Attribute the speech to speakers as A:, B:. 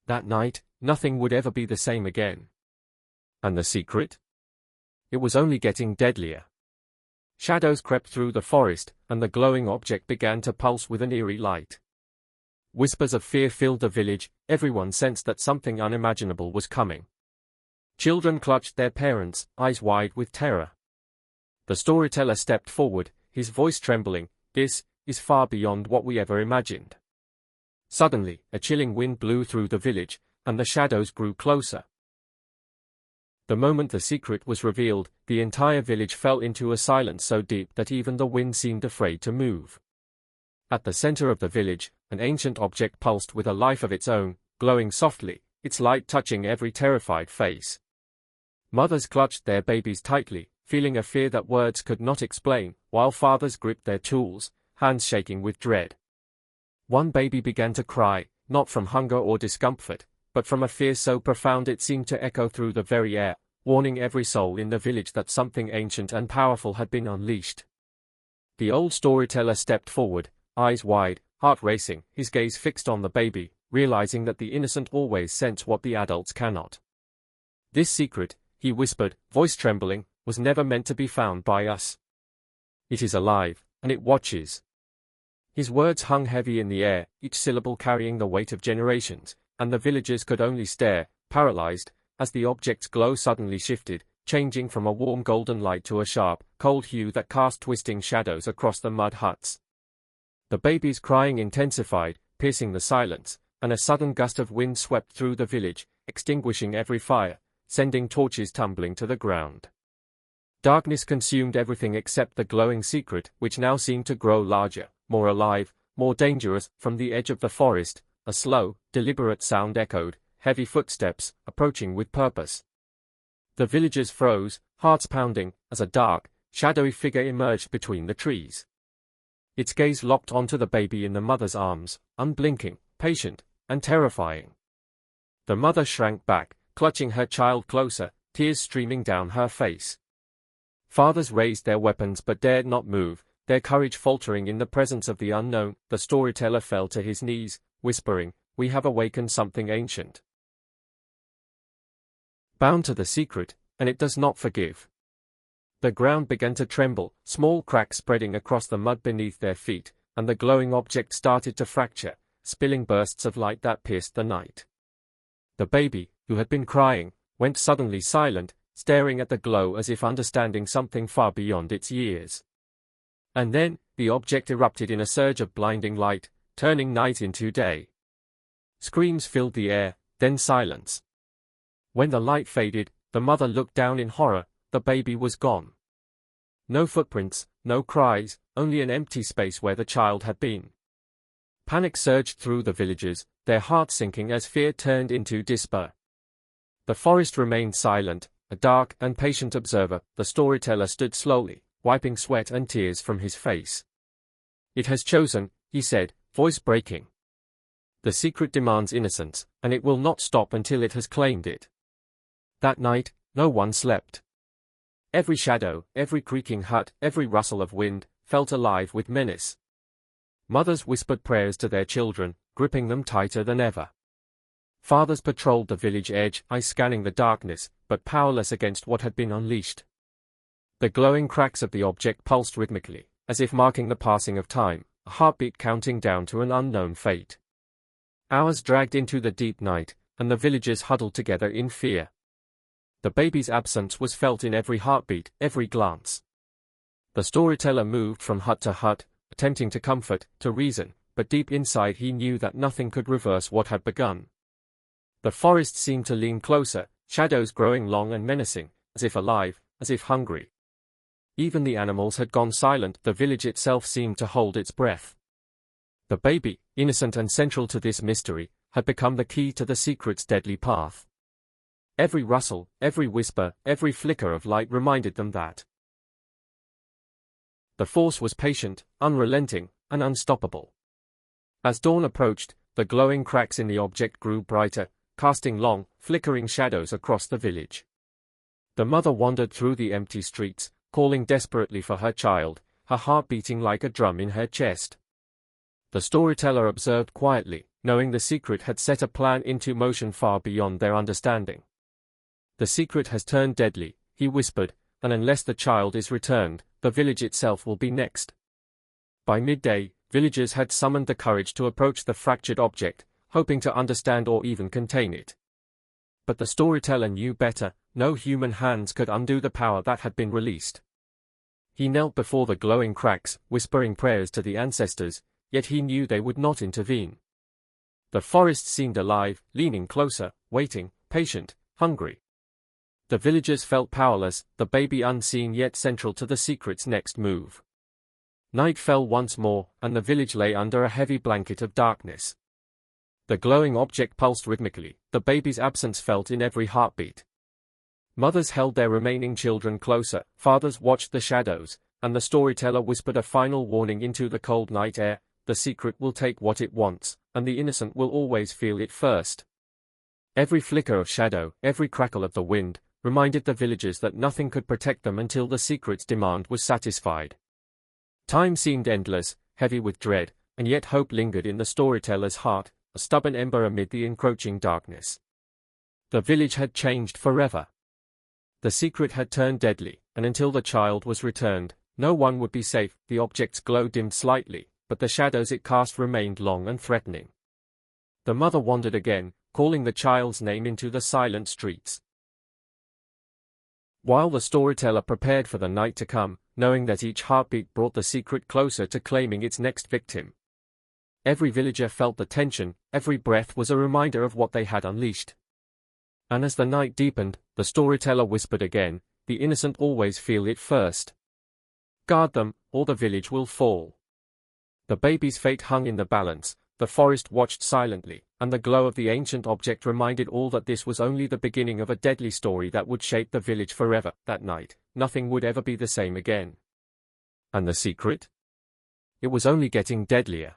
A: That night, nothing would ever be the same again. And the secret? It was only getting deadlier. Shadows crept through the forest, and the glowing object began to pulse with an eerie light. Whispers of fear filled the village. Everyone sensed that something unimaginable was coming. Children clutched their parents, eyes wide with terror. The storyteller stepped forward, his voice trembling. This is far beyond what we ever imagined. Suddenly, a chilling wind blew through the village, and the shadows grew closer. The moment the secret was revealed, the entire village fell into a silence so deep that even the wind seemed afraid to move. At the center of the village, an ancient object pulsed with a life of its own, glowing softly, its light touching every terrified face. Mothers clutched their babies tightly, feeling a fear that words could not explain, while fathers gripped their tools, hands shaking with dread. One baby began to cry, not from hunger or discomfort, but from a fear so profound it seemed to echo through the very air, warning every soul in the village that something ancient and powerful had been unleashed. The old storyteller stepped forward, eyes wide, heart racing, his gaze fixed on the baby, realizing that the innocent always sense what the adults cannot. This secret, he whispered, voice trembling, was never meant to be found by us. It is alive, and it watches. His words hung heavy in the air, each syllable carrying the weight of generations, and the villagers could only stare, paralyzed, as the object's glow suddenly shifted, changing from a warm golden light to a sharp, cold hue that cast twisting shadows across the mud huts. The baby's crying intensified, piercing the silence, and a sudden gust of wind swept through the village, extinguishing every fire, sending torches tumbling to the ground. Darkness consumed everything except the glowing secret, which now seemed to grow larger, more alive, more dangerous. From the edge of the forest, a slow, deliberate sound echoed, heavy footsteps, approaching with purpose. The villagers froze, hearts pounding, as a dark, shadowy figure emerged between the trees. Its gaze locked onto the baby in the mother's arms, unblinking, patient, and terrifying. The mother shrank back, clutching her child closer, tears streaming down her face. Fathers raised their weapons but dared not move, their courage faltering in the presence of the unknown. The storyteller fell to his knees, whispering, "We have awakened something ancient, bound to the secret, and it does not forgive." The ground began to tremble, small cracks spreading across the mud beneath their feet, and the glowing object started to fracture, spilling bursts of light that pierced the night. The baby, who had been crying, went suddenly silent, staring at the glow as if understanding something far beyond its years. And then, the object erupted in a surge of blinding light, turning night into day. Screams filled the air, then silence. When the light faded, the mother looked down in horror. The baby was gone. No footprints, no cries, only an empty space where the child had been. Panic surged through the villagers, their hearts sinking as fear turned into despair. The forest remained silent, a dark and patient observer. The storyteller stood slowly, wiping sweat and tears from his face. "It has chosen," he said, voice breaking. "The secret demands innocence, and it will not stop until it has claimed it." That night, no one slept. Every shadow, every creaking hut, every rustle of wind, felt alive with menace. Mothers whispered prayers to their children, gripping them tighter than ever. Fathers patrolled the village edge, eyes scanning the darkness, but powerless against what had been unleashed. The glowing cracks of the object pulsed rhythmically, as if marking the passing of time, a heartbeat counting down to an unknown fate. Hours dragged into the deep night, and the villagers huddled together in fear. The baby's absence was felt in every heartbeat, every glance. The storyteller moved from hut to hut, attempting to comfort, to reason, but deep inside he knew that nothing could reverse what had begun. The forest seemed to lean closer, shadows growing long and menacing, as if alive, as if hungry. Even the animals had gone silent. The village itself seemed to hold its breath. The baby, innocent and central to this mystery, had become the key to the secret's deadly path. Every rustle, every whisper, every flicker of light reminded them that the force was patient, unrelenting, and unstoppable. As dawn approached, the glowing cracks in the object grew brighter, casting long, flickering shadows across the village. The mother wandered through the empty streets, calling desperately for her child, her heart beating like a drum in her chest. The storyteller observed quietly, knowing the secret had set a plan into motion far beyond their understanding. "The secret has turned deadly," he whispered, "and unless the child is returned, the village itself will be next." By midday, villagers had summoned the courage to approach the fractured object, hoping to understand or even contain it. But the storyteller knew better. No human hands could undo the power that had been released. He knelt before the glowing cracks, whispering prayers to the ancestors, yet he knew they would not intervene. The forest seemed alive, leaning closer, waiting, patient, hungry. The villagers felt powerless, the baby unseen yet central to the secret's next move. Night fell once more, and the village lay under a heavy blanket of darkness. The glowing object pulsed rhythmically, the baby's absence felt in every heartbeat. Mothers held their remaining children closer, fathers watched the shadows, and the storyteller whispered a final warning into the cold night air: the secret will take what it wants, and the innocent will always feel it first. Every flicker of shadow, every crackle of the wind, reminded the villagers that nothing could protect them until the secret's demand was satisfied. Time seemed endless, heavy with dread, and yet hope lingered in the storyteller's heart, a stubborn ember amid the encroaching darkness. The village had changed forever. The secret had turned deadly, and until the child was returned, no one would be safe. The object's glow dimmed slightly, but the shadows it cast remained long and threatening. The mother wandered again, calling the child's name into the silent streets. While the storyteller prepared for the night to come, knowing that each heartbeat brought the secret closer to claiming its next victim. Every villager felt the tension, every breath was a reminder of what they had unleashed. And as the night deepened, the storyteller whispered again, "The innocent always feel it first. Guard them, or the village will fall." The baby's fate hung in the balance, the forest watched silently, and the glow of the ancient object reminded all that this was only the beginning of a deadly story that would shape the village forever. That night, nothing would ever be the same again. And the secret? It was only getting deadlier.